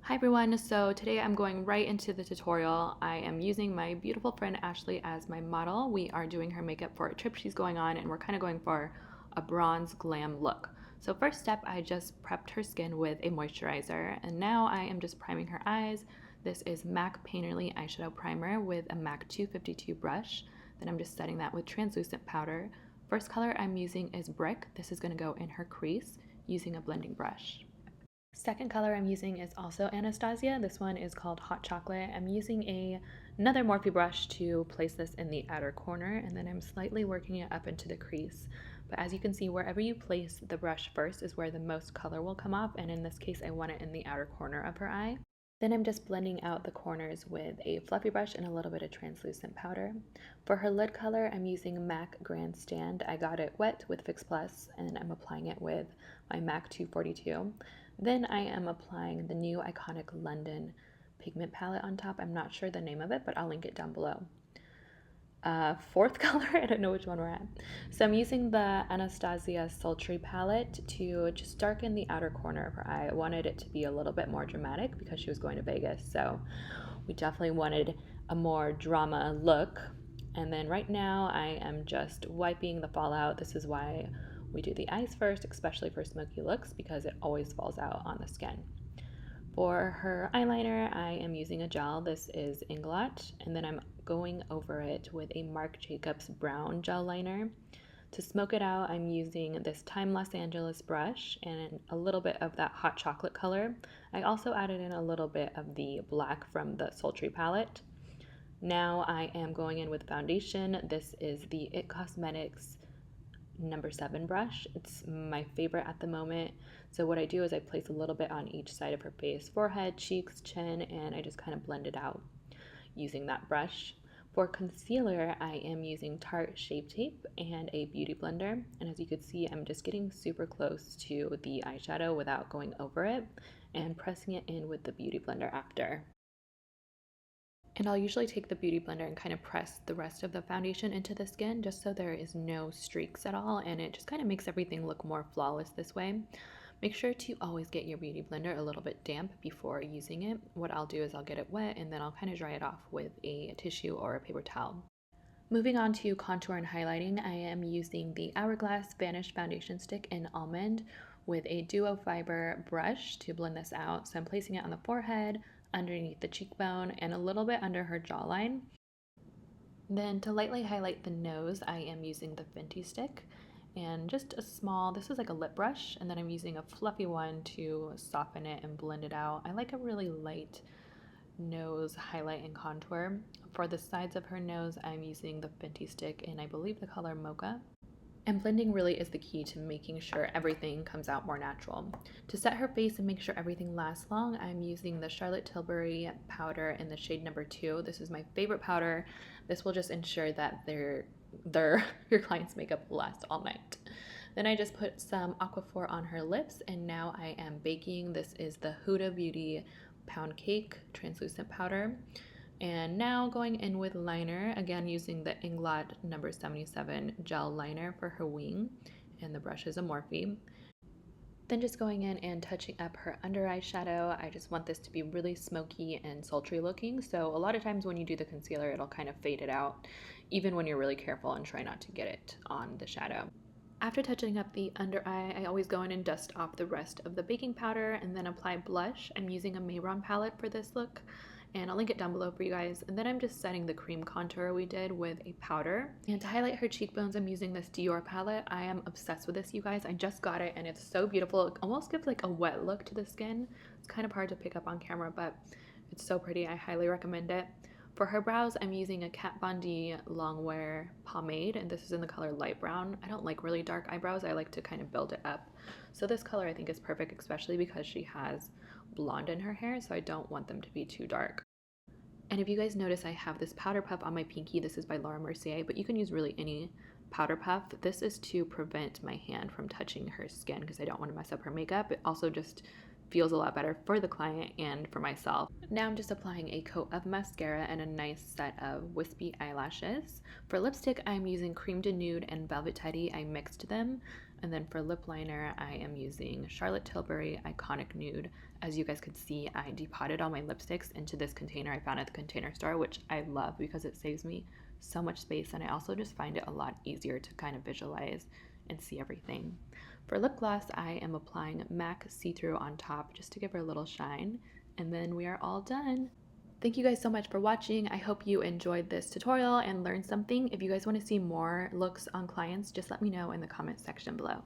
Hi everyone, so today I'm going right into the tutorial. I am using my beautiful friend Ashley as my model. We are doing her makeup for a trip she's going on and we're kind of going for a bronze glam look. So first step, I just prepped her skin with a moisturizer and now I am just priming her eyes. This is MAC Painterly Eyeshadow Primer with a MAC 252 brush. Then I'm just setting that with translucent powder. First color I'm using is Brick. This is going to go in her crease using a blending brush. Second color I'm using is also Anastasia. This one is called Hot Chocolate. I'm using another Morphe brush to place this in the outer corner, and then I'm slightly working it up into the crease. But as you can see, wherever you place the brush first is where the most color will come off, and in this case I want it in the outer corner of her eye. Then I'm just blending out the corners with a fluffy brush and a little bit of translucent powder. For her lid color, I'm using MAC Grandstand. I got it wet with Fix Plus, and I'm applying it with my MAC 242. Then I am applying the new iconic London pigment palette on top. I'm not sure the name of it, but I'll link it down below. Fourth color, I don't know which one we're at. So I'm using the Anastasia Sultry palette to just darken the outer corner of her eye. I wanted it to be a little bit more dramatic because she was going to Vegas, so we definitely wanted a more drama look. And then right now I am just wiping the fallout. This is why we do the eyes first, especially for smoky looks, because it always falls out on the skin. For her eyeliner, I am using a gel. This is Inglot, and then I'm going over it with a Marc Jacobs brown gel liner. To smoke it out, I'm using this Time Los Angeles brush and a little bit of that hot chocolate color. I also added in a little bit of the black from the Sultry palette. Now I am going in with foundation. This is the It Cosmetics number 7 brush. It's my favorite at the moment. So what I do is I place a little bit on each side of her face, forehead, cheeks, chin, and I just kind of blend it out using that brush. For concealer, I am using Tarte Shape Tape and a beauty blender. And as you can see, I'm just getting super close to the eyeshadow without going over it and pressing it in with the beauty blender after. And I'll usually take the beauty blender and kind of press the rest of the foundation into the skin just so there is no streaks at all, and it just kind of makes everything look more flawless this way. Make sure to always get your beauty blender a little bit damp before using it. What I'll do is I'll get it wet and then I'll kind of dry it off with a tissue or a paper towel. Moving on to contour and highlighting, I am using the Hourglass Vanish Foundation Stick in Almond with a duo fiber brush to blend this out. So I'm placing it on the forehead, underneath the cheekbone, and a little bit under her jawline. Then to lightly highlight the nose, I am using the Fenty stick and just a small, this is like a lip brush, and then I'm using a fluffy one to soften it and blend it out. I like a really light nose highlight and contour. For the sides of her nose, I'm using the Fenty stick in, I believe, the color Mocha. And blending really is the key to making sure everything comes out more natural. To set her face and make sure everything lasts long, I'm using the Charlotte Tilbury powder in the shade number 2. This is my favorite powder. This will just ensure that your client's makeup will last all night. Then I just put some Aquaphor on her lips, and now I am baking. This is the Huda Beauty Pound Cake translucent powder. And now going in with liner, again using the Inglot number 77 gel liner for her wing, and the brush is a Morphe. Then just going in and touching up her under eye shadow. I just want this to be really smoky and sultry looking, so a lot of times when you do the concealer, it'll kind of fade it out, even when you're really careful and try not to get it on the shadow. After touching up the under eye, I always go in and dust off the rest of the baking powder and then apply blush. I'm using a Mehron palette for this look, and I'll link it down below for you guys. And then I'm just setting the cream contour we did with a powder. And to highlight her cheekbones, I'm using this Dior palette. I am obsessed with this, you guys. I just got it and it's so beautiful. It almost gives like a wet look to the skin. It's kind of hard to pick up on camera, but it's so pretty. I highly recommend it. For her brows, I'm using a Kat Von D Longwear pomade, and this is in the color light brown. I don't like really dark eyebrows. I like to kind of build it up. So this color I think is perfect, especially because she has blonde in her hair, so I don't want them to be too dark. And if you guys notice, I have this powder puff on my pinky. This is by Laura Mercier, but you can use really any powder puff. This is to prevent my hand from touching her skin because I don't want to mess up her makeup. It also just feels a lot better for the client and for myself. Now I'm just applying a coat of mascara and a nice set of wispy eyelashes. For lipstick, I'm using Cream de Nude and Velvet Teddy. I mixed them. And then for lip liner, I am using Charlotte Tilbury Iconic Nude as you guys could see, I depotted all my lipsticks into this container I found at the Container Store, which I love because it saves me so much space, and I also just find it a lot easier to kind of visualize and see everything. For lip gloss, I am applying MAC See-Through on top just to give her a little shine, and then we are all done. Thank you guys so much for watching. I hope you enjoyed this tutorial and learned something. If you guys want to see more looks on clients, just let me know in the comment section below.